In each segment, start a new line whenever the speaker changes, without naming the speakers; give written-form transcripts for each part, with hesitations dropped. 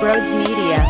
Broads Media.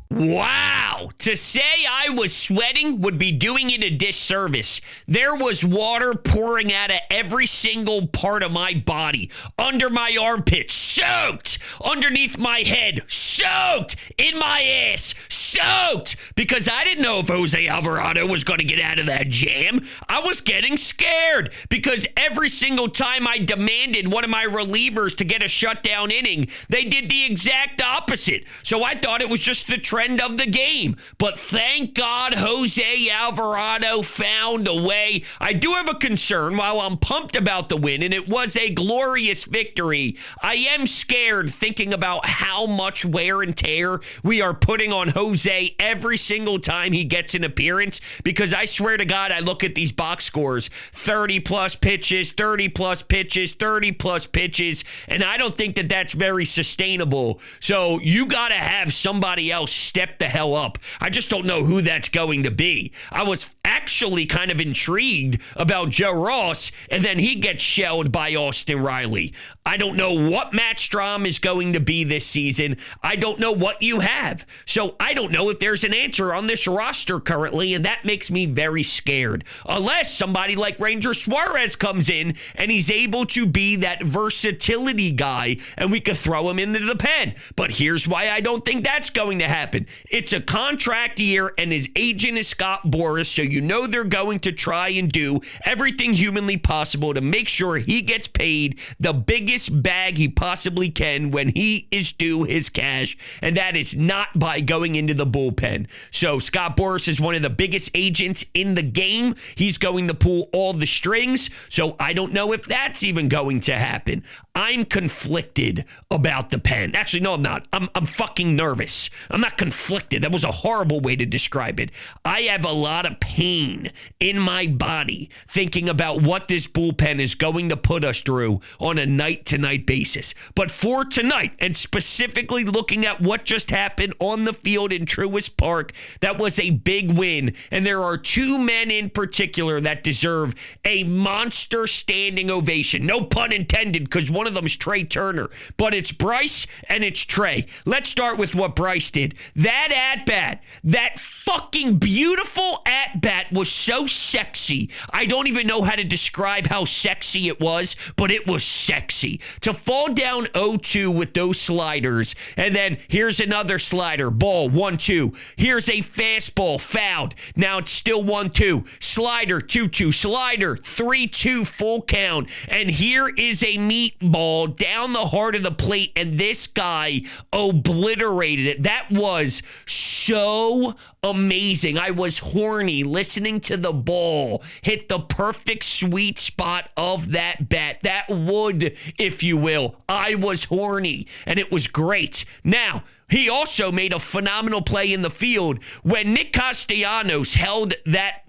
Wow. To say I was sweating would be doing it a disservice. There was water pouring out of every single part of my body. Under my armpits, soaked. Underneath my head, soaked. In my ass, soaked. Because I didn't know if Jose Alvarado was going to get out of that jam. I was getting scared because every single time I demanded one of my relievers to get a shutdown inning, they did the exact opposite. So I thought it was just the trend of the game. But thank God Jose Alvarado found a way. I do have a concern. While I'm pumped about the win, and it was a glorious victory, I am scared thinking about how much wear and tear we are putting on Jose every single time he gets an appearance, because I swear to God, I look at these box scores, 30-plus pitches, 30-plus pitches, 30-plus pitches, and I don't think that that's very sustainable. So you got to have somebody else step the hell up. I just don't know who that's going to be. I was actually kind of intrigued about Joe Ross, and then he gets shelled by Austin Riley. I don't know what Matt Strahm is going to be this season. I don't know what you have. So I don't know if there's an answer on this roster currently, and that makes me very scared. Unless somebody like Ranger Suarez comes in and he's able to be that versatility guy and we could throw him into the pen. But here's why I don't think that's going to happen. It's a contract year, and his agent is Scott Boras, so you know they're going to try and do everything humanly possible to make sure he gets paid the biggest bag he possibly can when he is due his cash, and that is not by going into the bullpen. So Scott Boras is one of the biggest agents in the game. He's going to pull all the strings, so I don't know if that's even going to happen. I'm conflicted about the pen. Actually, no, I'm not. I'm fucking nervous. I'm not conflicted. That was a horrible way to describe it. I have a lot of pain in my body thinking about what this bullpen is going to put us through on a night-to-night basis. But for tonight, and specifically looking at what just happened on the field in Truist Park, that was a big win. And there are two men in particular that deserve a monster standing ovation. No pun intended, because one of them is Trea Turner. But it's Bryce and it's Trea. Let's start with what Bryce did. That at-bat, that fucking beautiful at-bat was so sexy. I don't even know how to describe how sexy it was, but it was sexy. To fall down 0-2 with those sliders, and then here's another slider, ball, 1-2. Here's a fastball, fouled. Now it's still 1-2. Slider, 2-2. Slider, 3-2, full count. And here is a meatball down the heart of the plate, and this guy obliterated it. That was so amazing. I was horny listening to the ball hit the perfect sweet spot of that bat, that wood, if you will. I was horny, and it was great. Now, he also made a phenomenal play in the field when Nick Castellanos held that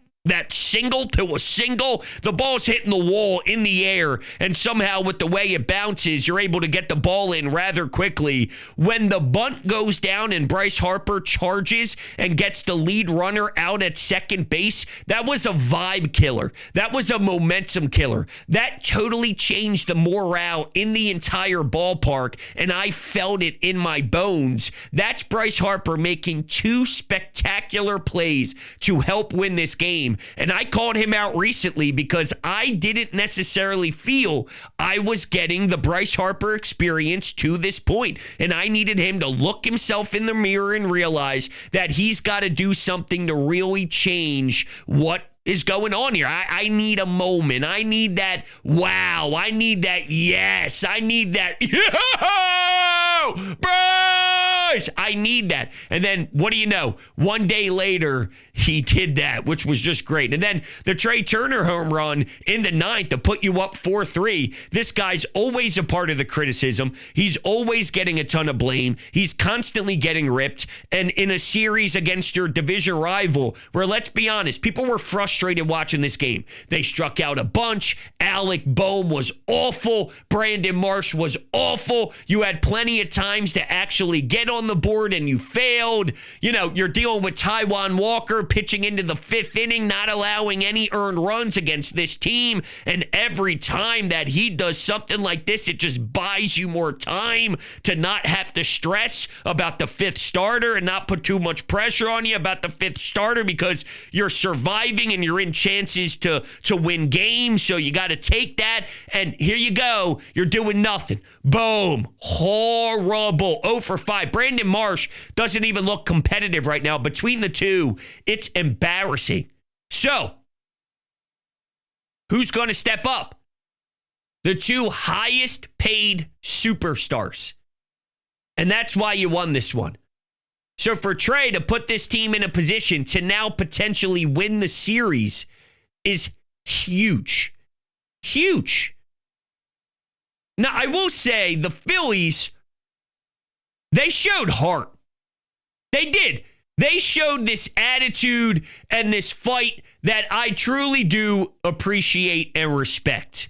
single to a single. The ball's hitting the wall in the air, and somehow with the way it bounces, you're able to get the ball in rather quickly. When the bunt goes down and Bryce Harper charges and gets the lead runner out at second base, that was a vibe killer. That was a momentum killer. That totally changed the morale in the entire ballpark, and I felt it in my bones. That's Bryce Harper making two spectacular plays to help win this game. And I called him out recently because I didn't necessarily feel I was getting the Bryce Harper experience to this point. And I needed him to look himself in the mirror and realize that he's got to do something to really change what is going on here. I need a moment. I need that wow. I need that yes. I need that yo, Bryce. I need that. And then what do you know? One day later, he did that, which was just great. And then the Trea Turner home run in the ninth to put you up 4-3. This guy's always a part of the criticism. He's always getting a ton of blame. He's constantly getting ripped. And in a series against your division rival, where let's be honest, people were frustrated watching this game. They struck out a bunch. Alec Boehm was awful. Brandon Marsh was awful. You had plenty of times to actually get on on the board and you failed. You know, you're dealing with Taiwan Walker pitching into the 5th inning, not allowing any earned runs against this team. And every time that he does something like this, it just buys you more time to not have to stress about the 5th starter and not put too much pressure on you about the 5th starter because you're surviving and you're in chances to win games. So you got to take that. And here you go. You're doing nothing. Boom. Horrible. 0 for 5. Brandon Marsh doesn't even look competitive right now. Between the two, it's embarrassing. So, who's going to step up? The two highest paid superstars. And that's why you won this one. So for Trea to put this team in a position to now potentially win the series is huge. Huge. Now, I will say the Phillies, they showed heart. They did. They showed this attitude and this fight that I truly do appreciate and respect.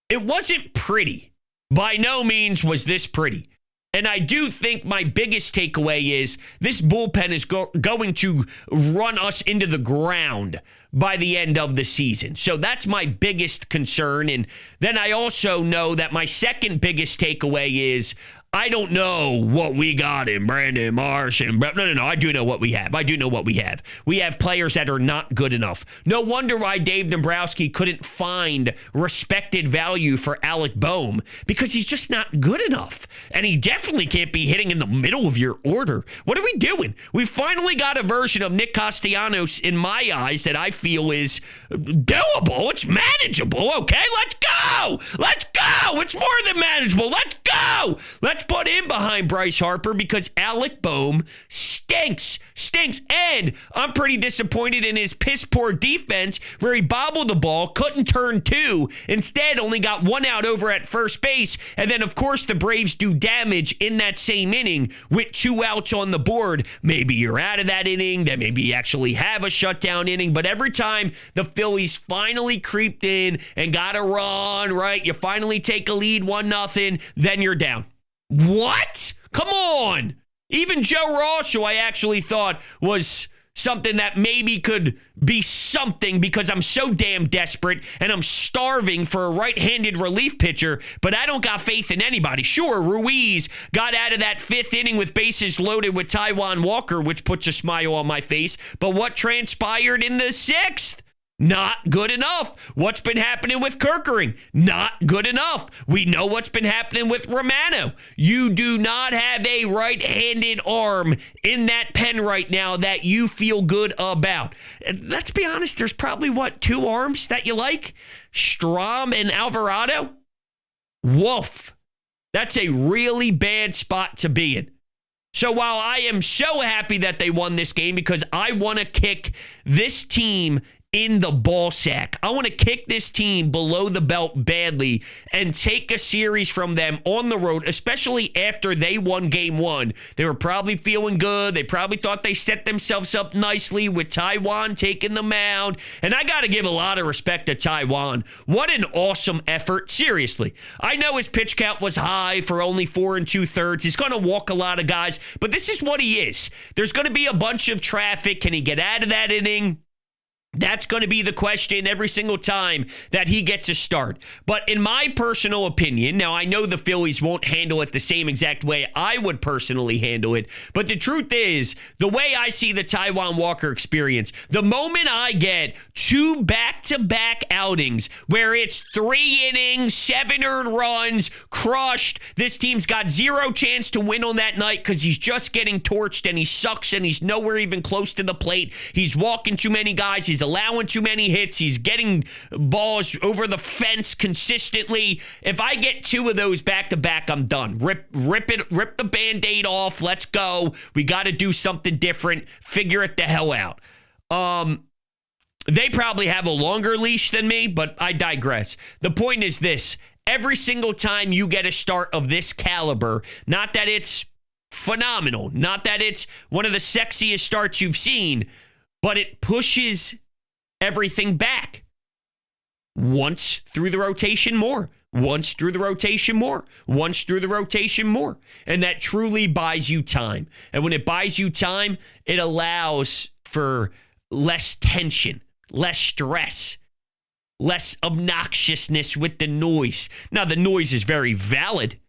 It wasn't pretty. By no means was this pretty. And I do think my biggest takeaway is this bullpen is going to run us into the ground by the end of the season. So that's my biggest concern. And then I also know that my second biggest takeaway is I don't know what we got in Brandon Marsh. No. I do know what we have. We have players that are not good enough. No wonder why Dave Dombrowski couldn't find respected value for Alec Boehm, because he's just not good enough. And he definitely can't be hitting in the middle of your order. What are we doing? We finally got a version of Nick Castellanos, in my eyes, that I feel is doable. It's manageable. Okay, let's go. Let's go. It's more than manageable. Let's go. Let's put him behind Bryce Harper because Alec Boehm stinks. And I'm pretty disappointed in his piss poor defense where he bobbled the ball, couldn't turn 2, instead only got 1 out over at first base. And then, of course, the Braves do damage in that same inning with 2 outs on the board. Maybe you're out of that inning, then maybe you actually have a shutdown inning. But every time the Phillies finally creeped in and got a run, right, you finally take a lead 1-0, then you're down. What? Come on. Even Joe Ross, who I actually thought was something that maybe could be something because I'm so damn desperate and I'm starving for a right-handed relief pitcher, but I don't got faith in anybody. Sure, Ruiz got out of that 5th inning with bases loaded with Taiwan Walker, which puts a smile on my face, but what transpired in the 6th? Not good enough. What's been happening with Kerkering? Not good enough. We know what's been happening with Romano. You do not have a right-handed arm in that pen right now that you feel good about. And let's be honest, there's probably, 2 arms that you like? Strom and Alvarado? Woof. That's a really bad spot to be in. So while I am so happy that they won this game because I want to kick this team in the ball sack. I want to kick this team below the belt badly and take a series from them on the road, especially after they won game 1. They were probably feeling good. They probably thought they set themselves up nicely with Taiwan taking the mound. And I got to give a lot of respect to Taiwan. What an awesome effort. Seriously. I know his pitch count was high for only 4 2/3. He's going to walk a lot of guys, but this is what he is. There's going to be a bunch of traffic. Can he get out of that inning? That's going to be the question every single time that he gets a start. But in my personal opinion, now I know the Phillies won't handle it the same exact way I would personally handle it, but the truth is, the way I see the Taiwan Walker experience, the moment I get 2 back-to-back outings where it's 3 innings, 7 earned runs, crushed, this team's got 0 chance to win on that night because he's just getting torched and he sucks and he's nowhere even close to the plate. He's walking too many guys. He's allowing too many hits. He's getting balls over the fence consistently. If I get 2 of those back-to-back, I'm done. Rip the Band-Aid off. Let's go. We got to do something different. Figure it the hell out. They probably have a longer leash than me, but I digress. The point is this. Every single time you get a start of this caliber, not that it's phenomenal, not that it's one of the sexiest starts you've seen, but it pushes everything back once through the rotation more. once through the rotation more, once through the rotation more. And that truly buys you time. And when it buys you time, it allows for less tension, less stress, less obnoxiousness with the noise. Now, the noise is very valid.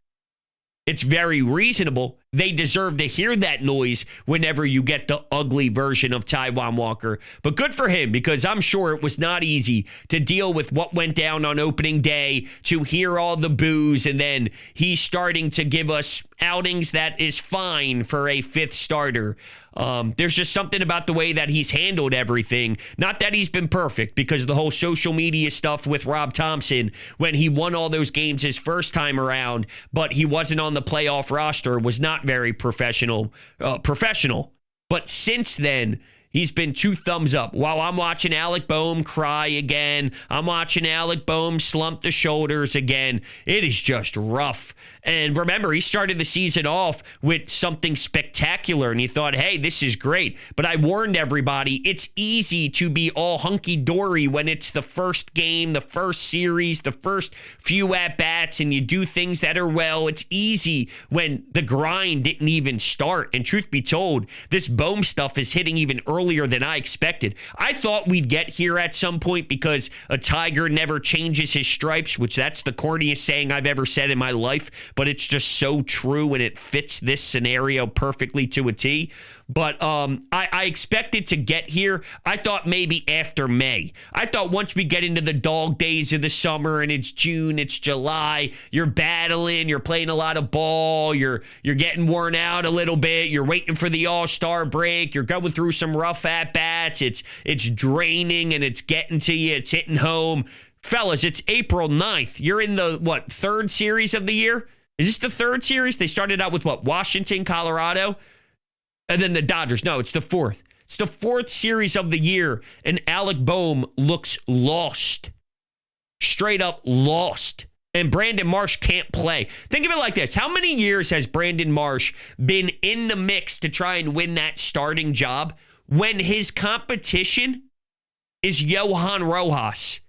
It's very reasonable. They deserve to hear that noise whenever you get the ugly version of Taiwan Walker. But good for him, because I'm sure it was not easy to deal with what went down on opening day, to hear all the boos, and then he's starting to give us outings that is fine for a fifth starter. There's just something about the way that he's handled everything. Not that he's been perfect, because the whole social media stuff with Rob Thompson, when he won all those games his first time around, but he wasn't on the playoff roster, was not very professional. But since then, he's been 2 thumbs up. While I'm watching Alec Boehm cry again, I'm watching Alec Boehm slump the shoulders again. It is just rough. And remember, he started the season off with something spectacular, and he thought, hey, this is great. But I warned everybody, it's easy to be all hunky-dory when it's the first game, the first series, the first few at-bats, and you do things that are well. It's easy when the grind didn't even start. And truth be told, this Boehm stuff is hitting even earlier than I expected. I thought we'd get here at some point, because a tiger never changes his stripes, which that's the corniest saying I've ever said in my life. But it's just so true, and it fits this scenario perfectly to a T. But I expected to get here. I thought maybe after May. I thought once we get into the dog days of the summer, and it's June, it's July, you're battling, you're playing a lot of ball, you're getting worn out a little bit, you're waiting for the All-Star break, you're going through some rough at-bats, it's draining, and it's getting to you, it's hitting home. Fellas, it's April 9th. You're in the, third series of the year? Is this the third series? They started out with Washington, Colorado, and then the Dodgers. No, it's the fourth. It's the fourth series of the year, and Alec Boehm looks lost. Straight up lost. And Brandon Marsh can't play. Think of it like this. How many years has Brandon Marsh been in the mix to try and win that starting job when his competition is Johan Rojas,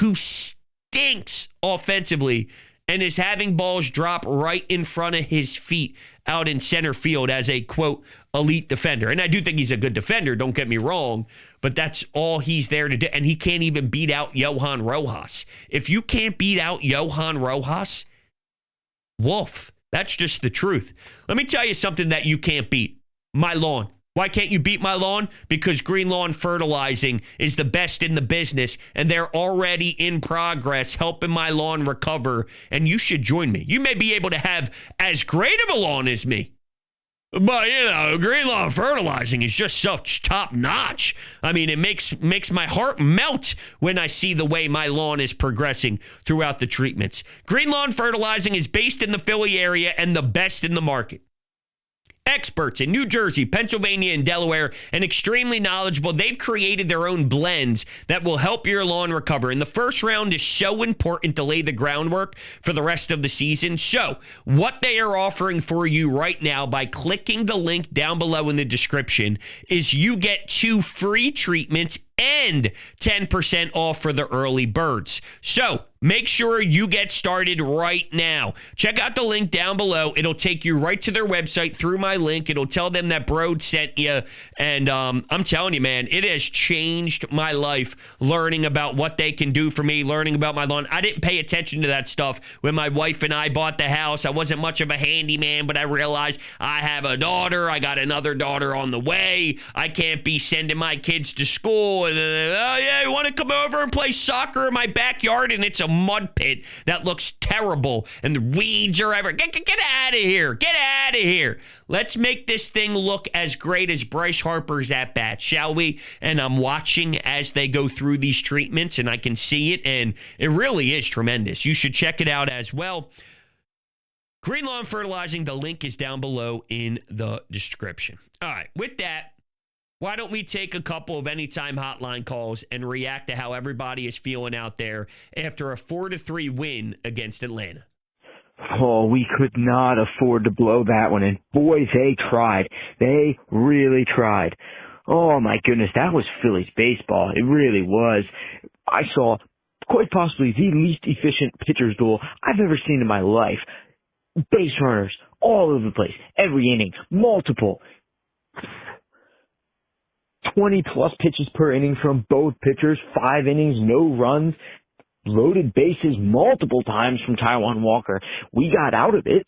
who stinks offensively and is having balls drop right in front of his feet out in center field as a, quote, elite defender. And I do think he's a good defender, don't get me wrong, but that's all he's there to do. And he can't even beat out Johan Rojas. If you can't beat out Johan Rojas, woof, that's just the truth. Let me tell you something that you can't beat. My lawn. Why can't you beat my lawn? Because Green Lawn Fertilizing is the best in the business, and they're already in progress helping my lawn recover, and you should join me. You may be able to have as great of a lawn as me, but, Green Lawn Fertilizing is just such top-notch. I mean, it makes my heart melt when I see the way my lawn is progressing throughout the treatments. Green Lawn Fertilizing is based in the Philly area and the best in the market. Experts in New Jersey, Pennsylvania, and Delaware, and extremely knowledgeable. They've created their own blends that will help your lawn recover. And the first round is so important to lay the groundwork for the rest of the season. So, what they are offering for you right now by clicking the link down below in the description is you get 2 free treatments and 10% off for the early birds. So, make sure you get started right now. Check out the link down below. It'll take you right to their website through my link. It'll tell them that Brode sent you. And I'm telling you, man, it has changed my life learning about what they can do for me, learning about my lawn. I didn't pay attention to that stuff when my wife and I bought the house. I wasn't much of a handyman, but I realized I have a daughter. I got another daughter on the way. I can't be sending my kids to school. And oh, yeah, you want to come over and play soccer in my backyard? And it's a mud pit that looks terrible, and the weeds are everywhere. Get out of here. Get out of here. Let's make this thing look as great as Bryce Harper's at bat, shall we? And I'm watching as they go through these treatments, and I can see it, and it really is tremendous. You should check it out as well. Green Lawn Fertilizing, the link is down below in the description. All right, with that, why don't we take a couple of anytime hotline calls and react to how everybody is feeling out there after a 4-3 win against Atlanta?
Oh, we could not afford to blow that one. And boy, they tried. They really tried. Oh, my goodness. That was Phillies baseball. It really was. I saw quite possibly the least efficient pitcher's duel I've ever seen in my life. Base runners all over the place, every inning, multiple. 20-plus pitches per inning from both pitchers, 5 innings, no runs, loaded bases multiple times from Taiwan Walker. We got out of it.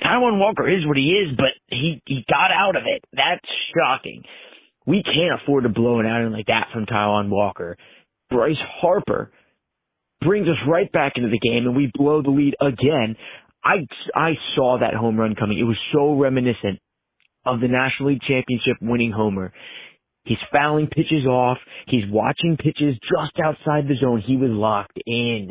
Taiwan Walker is what he is, but he got out of it. That's shocking. We can't afford to blow an outing like that from Taiwan Walker. Bryce Harper brings us right back into the game, and we blow the lead again. I saw that home run coming. It was so reminiscent of the National League Championship winning homer. He's fouling pitches off. He's watching pitches just outside the zone. He was locked in.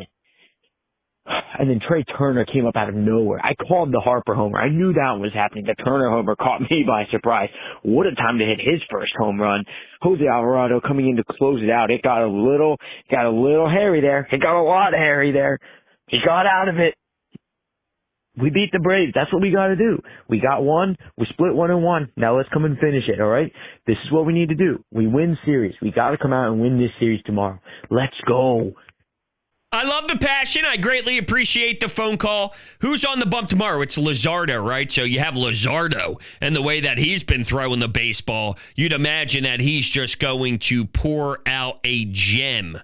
And then Trea Turner came up out of nowhere. I called the Harper homer. I knew that was happening. The Turner homer caught me by surprise. What a time to hit his first home run. Jose Alvarado coming in to close it out. It got a little hairy there. It got a lot hairy there. He got out of it. We beat the Braves. That's what we got to do. We got one. We split 1-1. Now let's come and finish it, all right? This is what we need to do. We win series. We got to come out and win this series tomorrow. Let's go.
I love the passion. I greatly appreciate the phone call. Who's on the bump tomorrow? It's Luzardo, right? So you have Luzardo, and the way that he's been throwing the baseball, you'd imagine that he's just going to pour out a gem.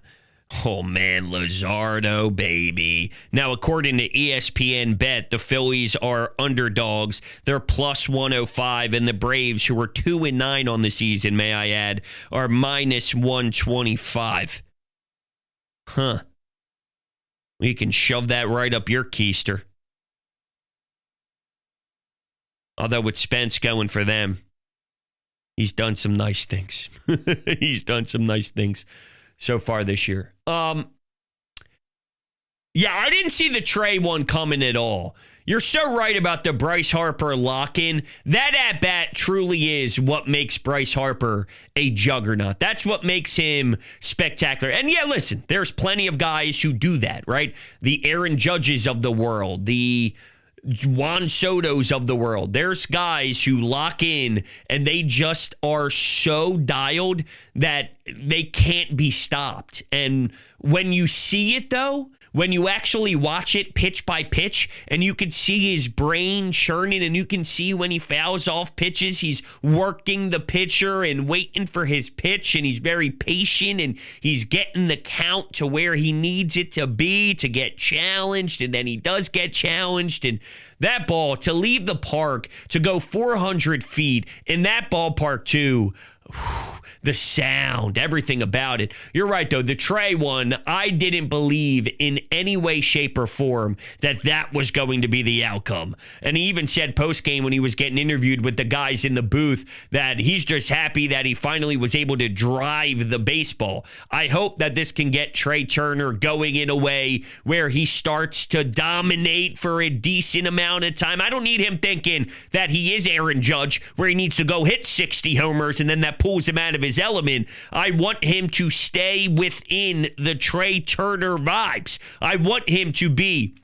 Oh, man, Luzardo, baby. Now, according to ESPN Bet, the Phillies are underdogs. They're plus 105, and the Braves, who are 2-9 on the season, may I add, are minus 125. Huh. You can shove that right up your keister. Although with Spence going for them, he's done some nice things. He's done some nice things so far this year. Yeah, I didn't see the Trea one coming at all. You're so right about the Bryce Harper lock-in. That at-bat truly is what makes Bryce Harper a juggernaut. That's what makes him spectacular. And yeah, listen, there's plenty of guys who do that, right? The Aaron Judges of the world, the Juan Sotos of the world. There's guys who lock in and they just are so dialed that they can't be stopped. And when you see it, though, when you actually watch it pitch by pitch and you can see his brain churning and you can see when he fouls off pitches, he's working the pitcher and waiting for his pitch, and he's very patient and he's getting the count to where he needs it to be to get challenged, and then he does get challenged. And that ball, to leave the park, to go 400 feet in that ballpark too, the sound, everything about it. You're right, though. The Trea one, I didn't believe in any way, shape, or form that was going to be the outcome. And he even said post-game when he was getting interviewed with the guys in the booth that he's just happy that he finally was able to drive the baseball. I hope that this can get Trea Turner going in a way where he starts to dominate for a decent amount of time. I don't need him thinking that he is Aaron Judge, where he needs to go hit 60 homers and then that pulls him out of his element. I want him to stay within the Trea Turner vibes. I want him to be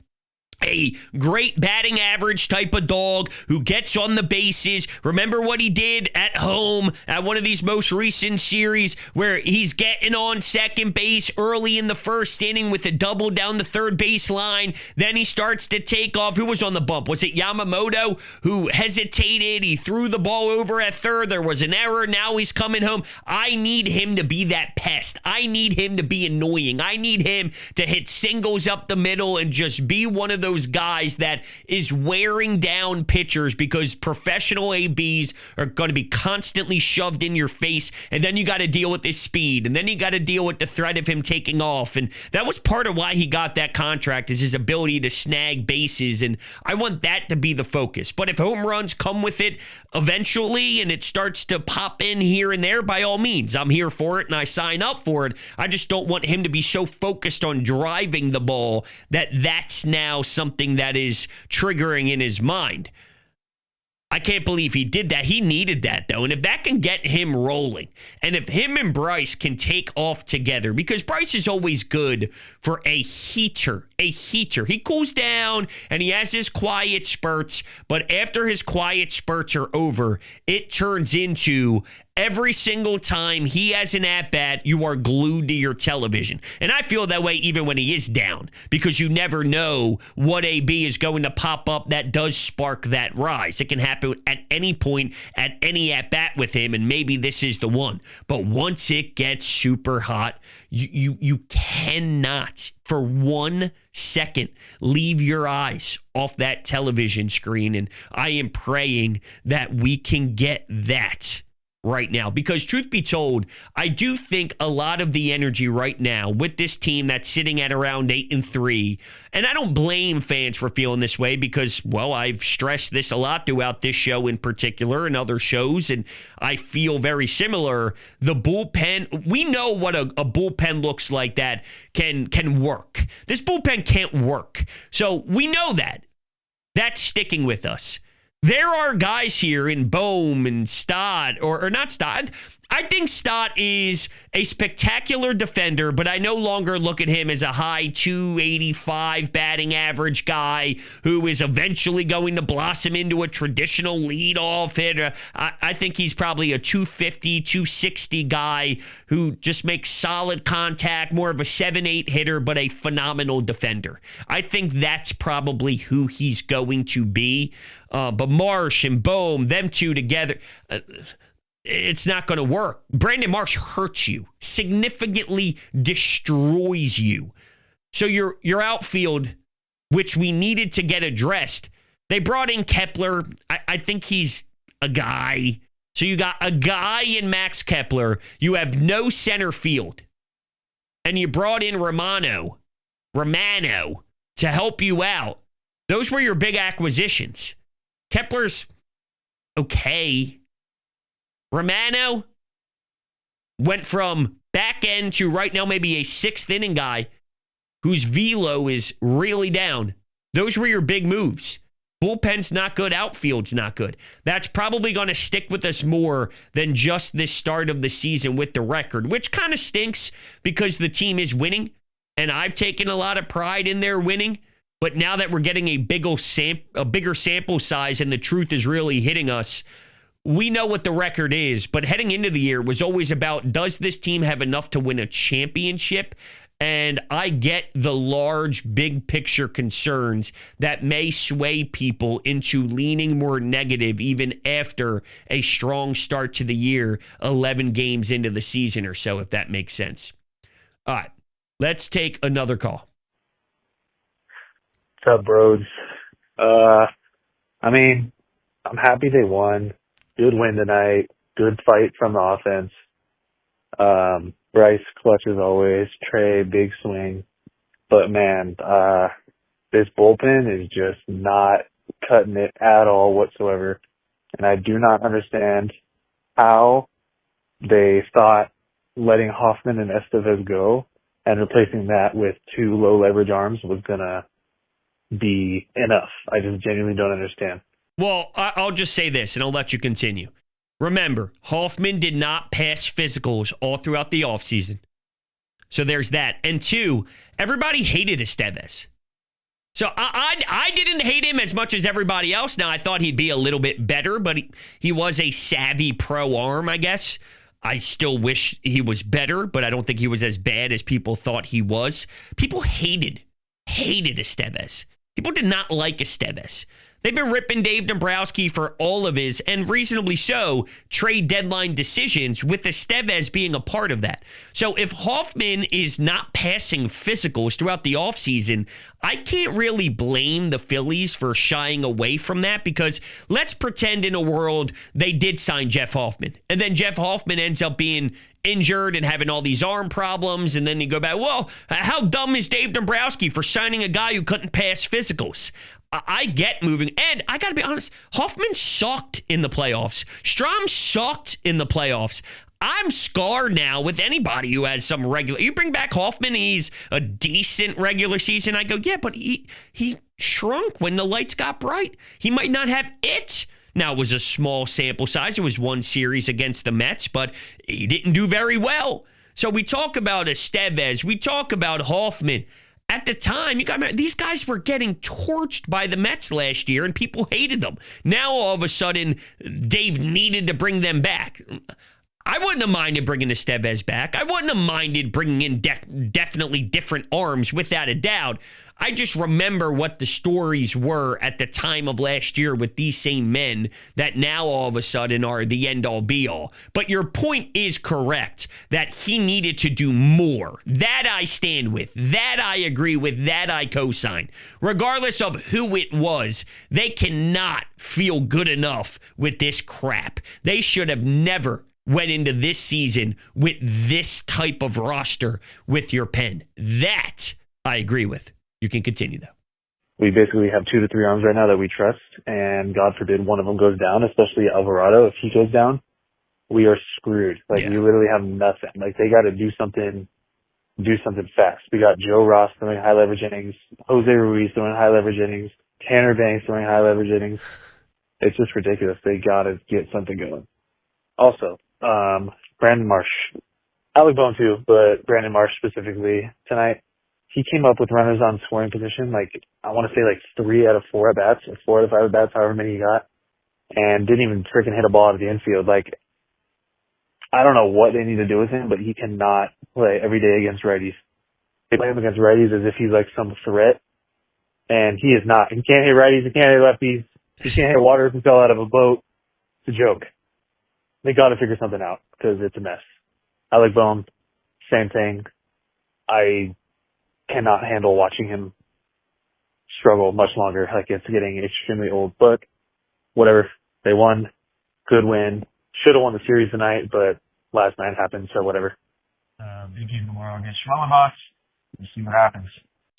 a great batting average type of dog who gets on the bases. Remember what he did at home at one of these most recent series where he's getting on second base early in the first inning with a double down the third base line. Then he starts to take off. Who was on the bump? Was it Yamamoto who hesitated? He threw the ball over at third. There was an error. Now he's coming home. I need him to be that pest. I need him to be annoying. I need him to hit singles up the middle and just be one of those guys that is wearing down pitchers, because professional ABs are going to be constantly shoved in your face, and then you got to deal with his speed, and then you got to deal with the threat of him taking off. And that was part of why he got that contract, is his ability to snag bases, and I want that to be the focus. But if home runs come with it eventually and it starts to pop in here and there, by all means, I'm here for it and I sign up for it. I just don't want him to be so focused on driving the ball that that's now something that is triggering in his mind. I can't believe he did that. He needed that, though. And if that can get him rolling, and if him and Bryce can take off together, because Bryce is always good for a heater. He cools down and he has his quiet spurts, but after his quiet spurts are over, it turns into Every single time he has an at-bat, you are glued to your television. And I feel that way even when he is down, because you never know what AB is going to pop up that does spark that rise. It can happen at any point, at any at-bat with him, and maybe this is the one. But once it gets super hot, you cannot, for 1 second, leave your eyes off that television screen. And I am praying that we can get that right now, because truth be told, I do think a lot of the energy right now with this team that's sitting at around 8-3, and I don't blame fans for feeling this way because, well, I've stressed this a lot throughout this show in particular and other shows, and I feel very similar. The bullpen, we know what a bullpen looks like that can work. This bullpen can't work. So we know that. That's sticking with us. There are guys here in Bohm and Stott, or not Stott. I think Stott is a spectacular defender, but I no longer look at him as a high 285 batting average guy who is eventually going to blossom into a traditional leadoff hitter. I think he's probably a 250, 260 guy who just makes solid contact, more of a 7-8 hitter, but a phenomenal defender. I think that's probably who he's going to be. But Marsh and Bohm, them two together, it's not going to work. Brandon Marsh hurts you, significantly destroys you. So your outfield, which we needed to get addressed, they brought in Kepler. I think he's a guy. So you got a guy in Max Kepler. You have no center field. And you brought in Romano to help you out. Those were your big acquisitions. Kepler's okay. Romano went from back end to right now maybe a 6th inning guy whose velo is really down. Those were your big moves. Bullpen's not good. Outfield's not good. That's probably going to stick with us more than just this start of the season with the record, which kind of stinks because the team is winning, and I've taken a lot of pride in their winning. But now that we're getting a bigger sample size and the truth is really hitting us, we know what the record is. But heading into the year was always about, does this team have enough to win a championship? And I get the large, big picture concerns that may sway people into leaning more negative even after a strong start to the year, 11 games into the season or so, if that makes sense. All right, let's take another call.
What's up, bros? I'm happy they won. Good win tonight. Good fight from the offense. Bryce, clutch as always. Trey, big swing. But, man, this bullpen is just not cutting it at all whatsoever. And I do not understand how they thought letting Hoffman and Estevez go and replacing that with 2 low-leverage arms was going to be enough. I just genuinely don't understand.
Well, I'll just say this, and I'll let you continue. Remember, Hoffman did not pass physicals all throughout the offseason. So there's that. And 2, everybody hated Estevez. So I didn't hate him as much as everybody else. Now, I thought he'd be a little bit better, but he was a savvy pro arm, I guess. I still wish he was better, but I don't think he was as bad as people thought he was. People hated Estevez. People did not like Estevez. They've been ripping Dave Dombrowski for all of his, and reasonably so, trade deadline decisions, with Estevez being a part of that. So if Hoffman is not passing physicals throughout the offseason, I can't really blame the Phillies for shying away from that, because let's pretend in a world they did sign Jeff Hoffman, and then Jeff Hoffman ends up being injured and having all these arm problems, and then you go back, well, how dumb is Dave Dombrowski for signing a guy who couldn't pass physicals? I get moving, and I got to be honest, Hoffman sucked in the playoffs. Strom sucked in the playoffs. I'm scarred now with anybody who has some regular. You bring back Hoffman, he's a decent regular season. I go, yeah, but he shrunk when the lights got bright. He might not have it. Now, it was a small sample size. It was one series against the Mets, but he didn't do very well. So we talk about Estevez. We talk about Hoffman. At the time, these guys were getting torched by the Mets last year, and people hated them. Now, all of a sudden, Dave needed to bring them back. I wouldn't have minded bringing Estevez back. I wouldn't have minded bringing in definitely different arms, without a doubt. I just remember what the stories were at the time of last year with these same men that now all of a sudden are the end-all be-all. But your point is correct, that he needed to do more. That I stand with. That I agree with. That I co-sign. Regardless of who it was, they cannot feel good enough with this crap. They should have never went into this season with this type of roster with your pen. That I agree with. You can continue, though.
We basically have 2 to 3 arms right now that we trust, and God forbid one of them goes down, especially Alvarado. If he goes down, we are screwed. We literally have nothing. They got to do something fast. We got Joe Ross throwing high leverage innings, Jose Ruiz throwing high leverage innings, Tanner Banks throwing high leverage innings. It's just ridiculous. They got to get something going. Also, Brandon Marsh. Alec Bohm too, but Brandon Marsh specifically tonight. He came up with runners on scoring position, I want to say 3 out of 4 at-bats, or 4 out of 5 at-bats, however many he got, and didn't even freaking hit a ball out of the infield. I don't know what they need to do with him, but he cannot play every day against righties. They play him against righties as if he's some threat, and he is not. He can't hit righties, he can't hit lefties, he can't hit water if he fell out of a boat. It's a joke. They got to figure something out, because it's a mess. Alec Bohm, same thing. I cannot handle watching him struggle much longer. It's getting extremely old, but whatever. They won. Good win. Should have won the series tonight, but last night happened, so whatever. Big game tomorrow against Schwellenbach. We'll see what happens.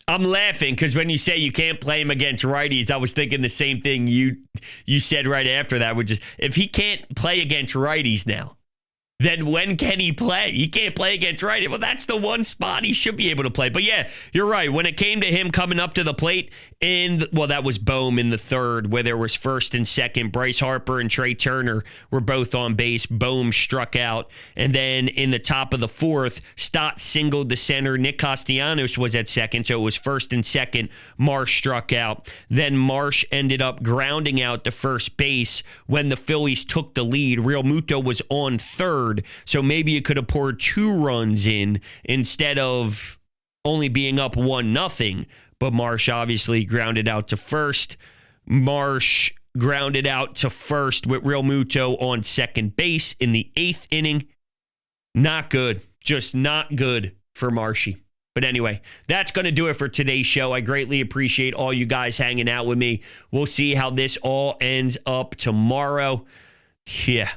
I'm laughing because when you say you can't play him against righties, I was thinking the same thing you said right after that, which is if he can't play against righties now, then when can he play? He can't play against righty. Well, that's the one spot he should be able to play. But yeah, you're right. When it came to him coming up to the plate, that was Bohm in the third, where there was first and second. Bryce Harper and Trea Turner were both on base. Bohm struck out. And then in the top of the fourth, Stott singled the center. Nick Castellanos was at second, so it was first and second. Marsh struck out. Then Marsh ended up grounding out to first base when the Phillies took the lead. Real Muto was on third. So maybe you could have poured 2 runs in instead of only being up 1-0. But Marsh obviously grounded out to first. Marsh grounded out to first with Real Muto on second base in the 8th inning. Not good. Just not good for Marshy. But anyway, that's going to do it for today's show. I greatly appreciate all you guys hanging out with me. We'll see how this all ends up tomorrow. Yeah.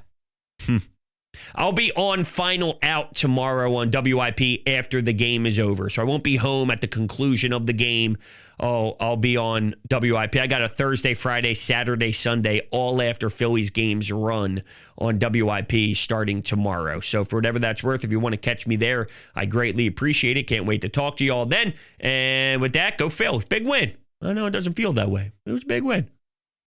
I'll be on Final Out tomorrow on WIP after the game is over. So I won't be home at the conclusion of the game. I'll be on WIP. I got a Thursday, Friday, Saturday, Sunday, all after Phillies games run on WIP starting tomorrow. So for whatever that's worth, if you want to catch me there, I greatly appreciate it. Can't wait to talk to you all then. And with that, go Phils. Big win. I know it doesn't feel that way. It was a big win.